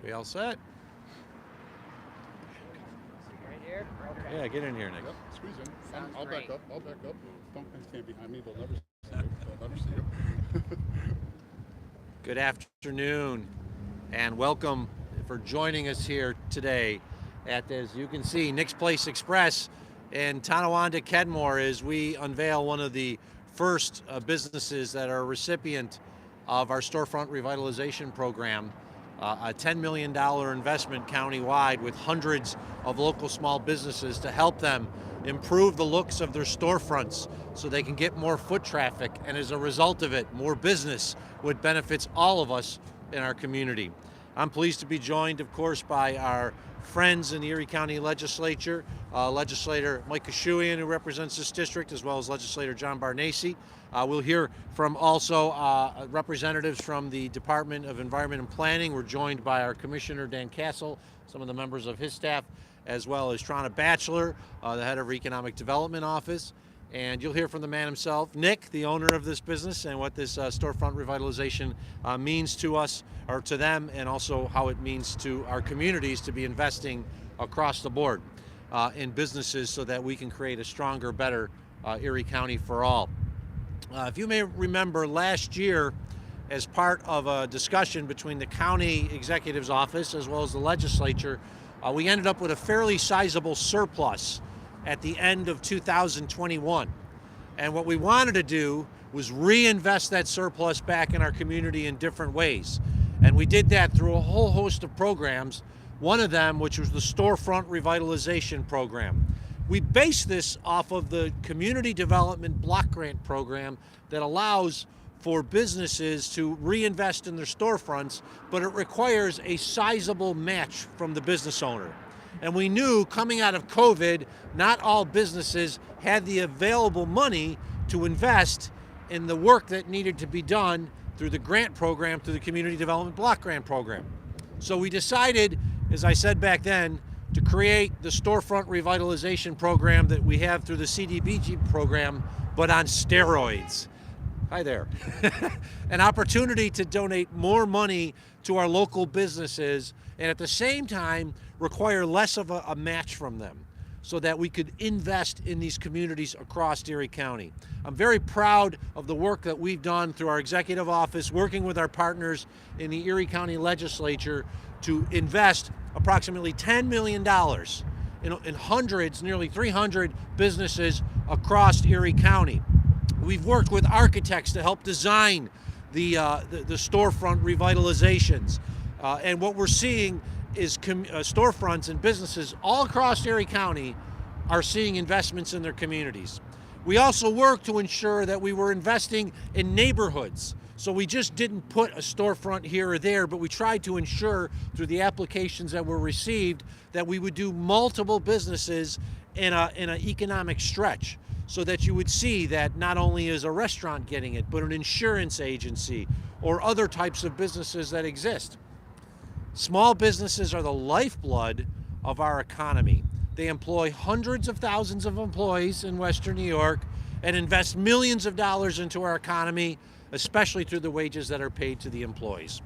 We all set? Right here? Okay. Yeah, get in here, Nick. Yep, squeeze in. Sounds I'll great. back up. Don't stand behind me. They'll never see you. They'll never see you. Good afternoon, and welcome for joining us here today at, as you can see, Nick's Place Express in Tonawanda, Kenmore, as we unveil one of the first businesses that are a recipient of our Storefront Revitalization program, a $10 million investment countywide with hundreds of local small businesses to help them improve the looks of their storefronts so they can get more foot traffic, and as a result of it, more business, which benefits all of us in our community. I'm pleased to be joined, of course, by our friends in the Erie County Legislature, Legislator Mike Kashuian, who represents this district, as well as Legislator John Barnese. We'll hear from also representatives from the Department of Environment and Planning. We're joined by our Commissioner Dan Castle, some of the members of his staff, as well as Trana Batchelor, the head of our Economic Development Office. And you'll hear from the man himself, Nick, the owner of this business, and what this Storefront Revitalization means to us, or to them, and also how it means to our communities to be investing across the board in businesses so that we can create a stronger, better Erie County for all. If you may remember, last year, as part of a discussion between the county executive's office as well as the legislature, we ended up with a fairly sizable surplus at the end of 2021. And what we wanted to do was reinvest that surplus back in our community in different ways. And we did that through a whole host of programs, one of them which was the Storefront Revitalization program. We based this off of the Community Development Block Grant program that allows for businesses to reinvest in their storefronts, but it requires a sizable match from the business owner. And we knew coming out of COVID, not all businesses had the available money to invest in the work that needed to be done through the grant program, through the Community Development Block Grant program. So we decided, as I said back then, to create the Storefront Revitalization program that we have through the CDBG program, but on steroids. Hi there. An opportunity to donate more money to our local businesses and at the same time require less of a match from them so that we could invest in these communities across Erie County. I'm very proud of the work that we've done through our executive office, working with our partners in the Erie County Legislature to invest approximately $10 million in hundreds, nearly 300 businesses across Erie County. We've worked with architects to help design the storefront revitalizations. And what we're seeing is storefronts and businesses all across Erie County are seeing investments in their communities. We also work to ensure that we were investing in neighborhoods. So we just didn't put a storefront here or there, but we tried to ensure through the applications that were received that we would do multiple businesses in an economic stretch, so that you would see that not only is a restaurant getting it, but an insurance agency or other types of businesses that exist. Small businesses are the lifeblood of our economy. They employ hundreds of thousands of employees in Western New York and invest millions of dollars into our economy, especially through the wages that are paid to the employees.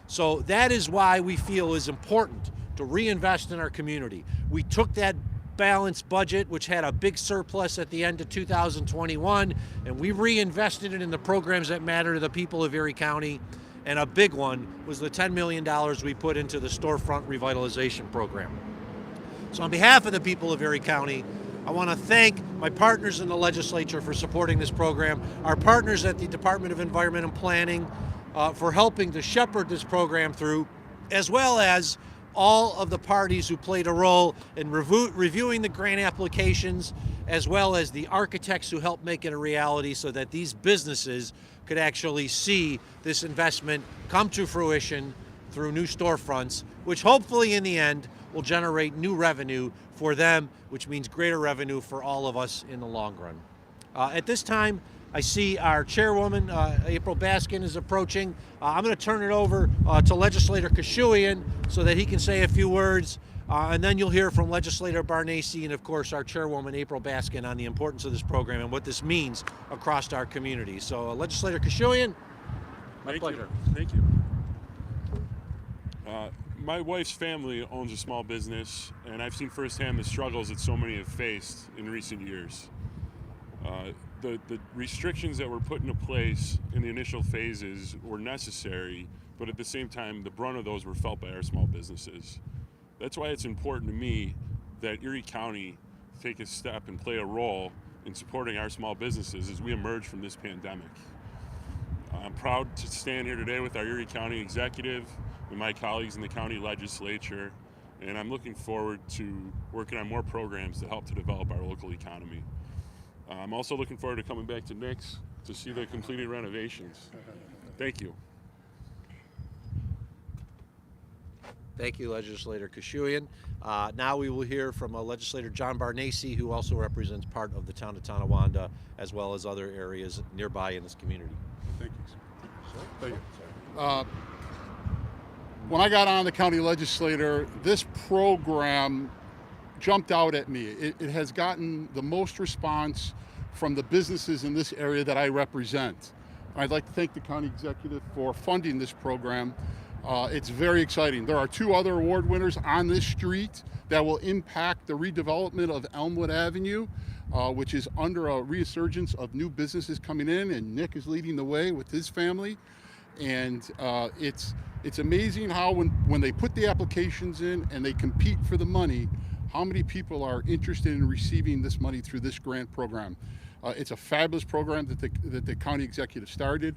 So that is why we feel it is important to reinvest in our community. We took that balanced budget, which had a big surplus at the end of 2021, and we reinvested it in the programs that matter to the people of Erie County. And a big one was the $10 million we put into the Storefront Revitalization program. So on behalf of the people of Erie County, I want to thank my partners in the legislature for supporting this program, our partners at the Department of Environment and Planning for helping to shepherd this program through, as well as all of the parties who played a role in reviewing the grant applications, as well as the architects who helped make it a reality so that these businesses could actually see this investment come to fruition through new storefronts, which hopefully in the end will generate new revenue for them, which means greater revenue for all of us in the long run. At this time, I see our chairwoman, April Baskin, is approaching. I'm going to turn it over to Legislator Kashuian so that he can say a few words, and then you'll hear from Legislator Barnese and, of course, our chairwoman, April Baskin, on the importance of this program and what this means across our community. So, Legislator Kashuian, my pleasure. Thank you. My wife's family owns a small business, and I've seen firsthand the struggles that so many have faced in recent years. The restrictions that were put into place in the initial phases were necessary, but at the same time, the brunt of those were felt by our small businesses. That's why it's important to me that Erie County take a step and play a role in supporting our small businesses as we emerge from this pandemic. I'm proud to stand here today with our Erie County executive and my colleagues in the county legislature, and I'm looking forward to working on more programs to help to develop our local economy. I'm also looking forward to coming back to Nick's to see the completed renovations. Thank you. Thank you, Legislator Kashuian. Now we will hear from Legislator John Barnacy, who also represents part of the town of Tonawanda, as well as other areas nearby in this community. Thank you, sir. Thank you. When I got on the county legislator, this program jumped out at me. It has gotten the most response from the businesses in this area that I represent. I'd like to thank the county executive for funding this program. It's very exciting. There are 2 other award winners on this street that will impact the redevelopment of Elmwood Avenue, which is under a resurgence of new businesses coming in, and Nick is leading the way with his family. And it's amazing how when they put the applications in and they compete for the money, how many people are interested in receiving this money through this grant program. It's a fabulous program that the county executive started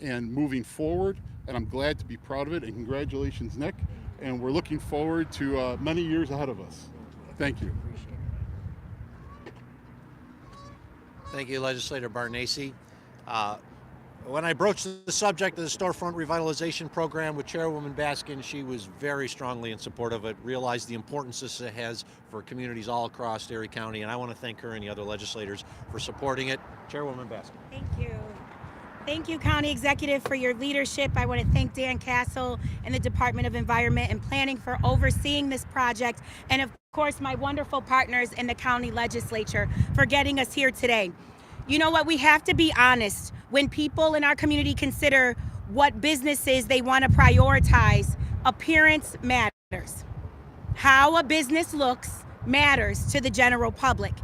and moving forward, and I'm glad to be proud of it, and congratulations, Nick, and we're looking forward to many years ahead of us. Thank you. Thank you, Legislator Barnacy. When I broached the subject of the Storefront Revitalization Program with Chairwoman Baskin, she was very strongly in support of it, realized the importance this has for communities all across Erie County, and I want to thank her and the other legislators for supporting it. Chairwoman Baskin. Thank you. Thank you, County Executive, for your leadership. I want to thank Dan Castle and the Department of Environment and Planning for overseeing this project, and of course my wonderful partners in the county legislature for getting us here today. You know what, we have to be honest. When people in our community consider what businesses they want to prioritize, appearance matters. How a business looks matters to the general public.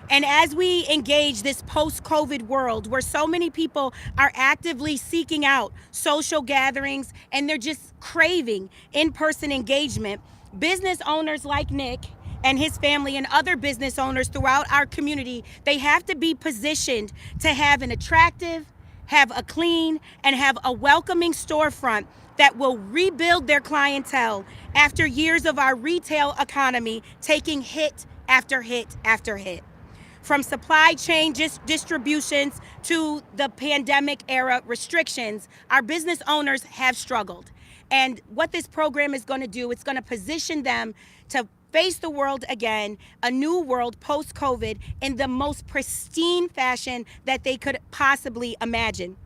And as we engage this post-COVID world where so many people are actively seeking out social gatherings and they're just craving in-person engagement, business owners like Nick and his family and other business owners throughout our community, they have to be positioned to have an attractive, have a clean, and have a welcoming storefront that will rebuild their clientele after years of our retail economy taking hit after hit after hit. From supply chain distributions to the pandemic era restrictions, our business owners have struggled. And what this program is going to do, it's going to position them to face the world again, a new world post-COVID, in the most pristine fashion that they could possibly imagine.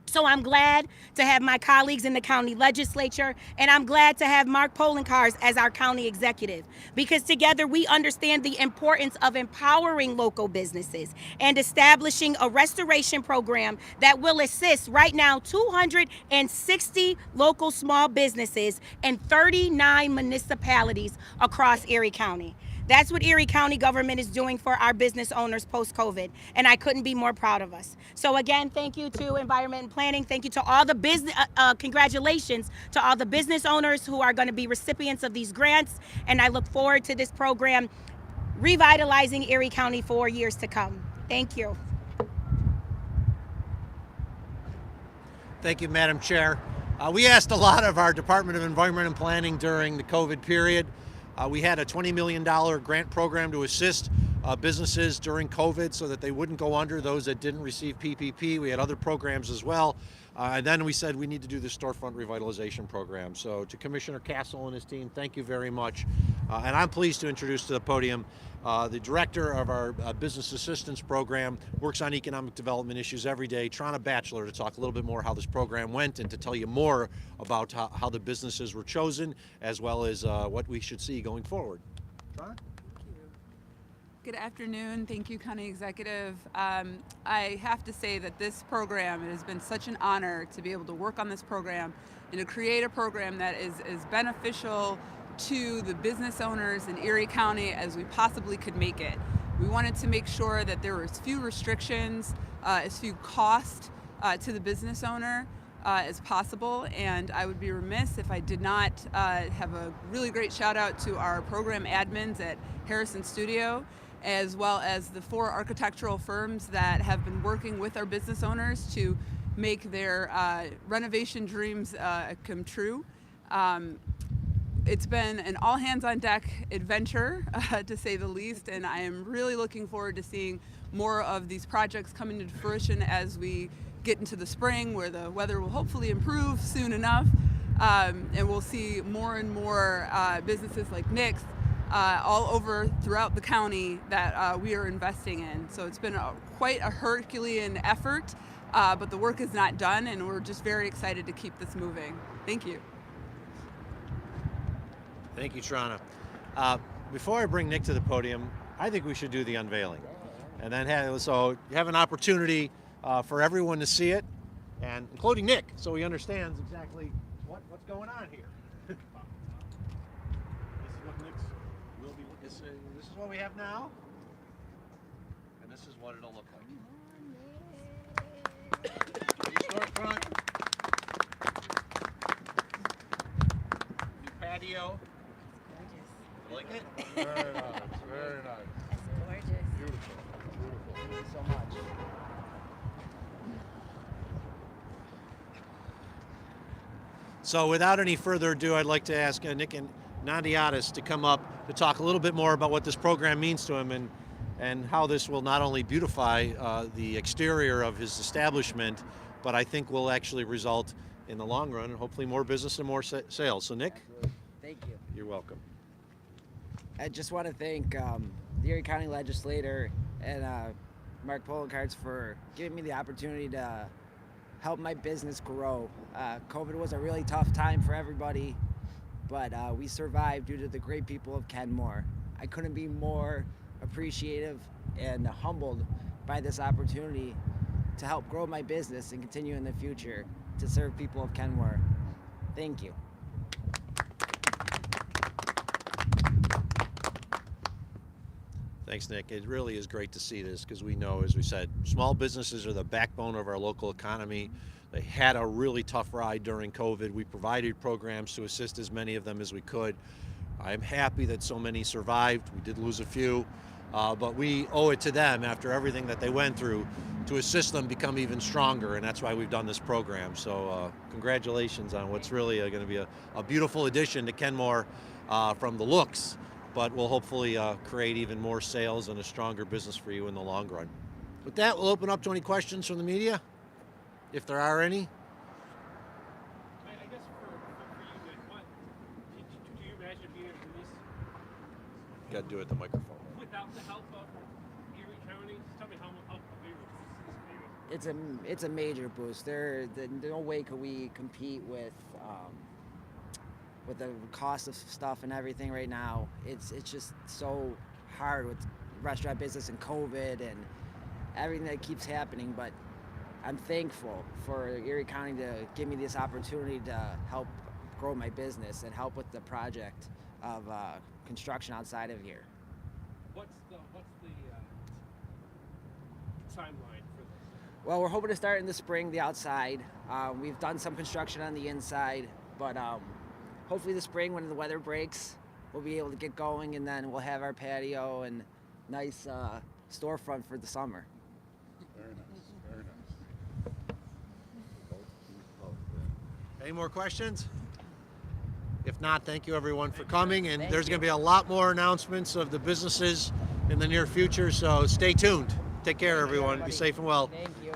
So I'm glad to have my colleagues in the county legislature, and I'm glad to have Mark Polenkars as our county executive, because together we understand the importance of empowering local businesses and establishing a restoration program that will assist right now 260 local small businesses in 39 municipalities across Erie County. That's what Erie County government is doing for our business owners post-COVID, and I couldn't be more proud of us. So again, thank you to Environment and Planning. Thank you to all the business, congratulations to all the business owners who are going to be recipients of these grants, and I look forward to this program revitalizing Erie County for years to come. Thank you. Thank you, Madam Chair. We asked a lot of our Department of Environment and Planning during the COVID period. We had a $20 million grant program to assist businesses during COVID so that they wouldn't go under, those that didn't receive PPP. We had other programs as well. And then we said we need to do the Storefront Revitalization Program. So to Commissioner Castle and his team, thank you very much. And I'm pleased to introduce to the podium the director of our Business Assistance Program, works on economic development issues every day, Trana Batchelor, to talk a little bit more how this program went and to tell you more about how the businesses were chosen, as well as what we should see going forward. Trana? Good afternoon. Thank you, County Executive. I have to say that this program, it has been such an honor to be able to work on this program and to create a program that is beneficial to the business owners in Erie County as we possibly could make it. We wanted to make sure that there were as few restrictions, as few costs to the business owner as possible, and I would be remiss if I did not have a really great shout out to our program admins at Harrison Studio, as well as the 4 architectural firms that have been working with our business owners to make their renovation dreams come true. It's been an all hands on deck adventure, to say the least, and I am really looking forward to seeing more of these projects coming to fruition as we get into the spring, where the weather will hopefully improve soon enough, and we'll see more and more businesses like Nick's all over throughout the county that we are investing in. So it's been quite a Herculean effort, but the work is not done, and we're just very excited to keep this moving. Thank you. Thank you, Trana. Before I bring Nick to the podium, I think we should do the unveiling. And then so you have an opportunity for everyone to see it, and including Nick, so he understands exactly what's going on here. This is what Nick's will be. This is what we have now, and this is what it'll look like. New storefront, new patio. You like it? Very nice, very nice. That's gorgeous. Beautiful, beautiful. Thank you so much. So without any further ado, I'd like to ask Nick and Nandiatis to come up to talk a little bit more about what this program means to him and how this will not only beautify the exterior of his establishment, but I think will actually result in the long run, hopefully more business and more sales. So Nick, Thank you. you're welcome. I just want to thank the Erie County Legislator and Mark Poloncarz for giving me the opportunity to help my business grow. COVID was a really tough time for everybody, but we survived due to the great people of Kenmore. I couldn't be more appreciative and humbled by this opportunity to help grow my business and continue in the future to serve people of Kenmore. Thank you. Thanks, Nick. It really is great to see this because we know, as we said, small businesses are the backbone of our local economy. They had a really tough ride during COVID. We provided programs to assist as many of them as we could. I'm happy that so many survived. We did lose a few, but we owe it to them after everything that they went through to assist them become even stronger, and that's why we've done this program. So congratulations on what's really going to be a beautiful addition to Kenmore from the looks, but will hopefully create even more sales and a stronger business for you in the long run. With that, we'll open up to any questions from the media, if there are any. I guess for you, Nick, what do you imagine being able to do this Got to do it at the microphone. without the help of Erie County? Just tell me how big this is. It's a major boost. There's no way could we compete with the cost of stuff and everything right now. It's just so hard with restaurant business and COVID and everything that keeps happening. But I'm thankful for Erie County to give me this opportunity to help grow my business and help with the project of construction outside of here. What's the timeline for this? Well, we're hoping to start in the spring, the outside. We've done some construction on the inside, but hopefully the spring when the weather breaks, we'll be able to get going, and then we'll have our patio and nice storefront for the summer. Very nice, very nice. Any more questions? If not, thank you everyone for coming, and there's going to be a lot more announcements of the businesses in the near future, so stay tuned. Take care, everyone. Be safe and well. Thank you.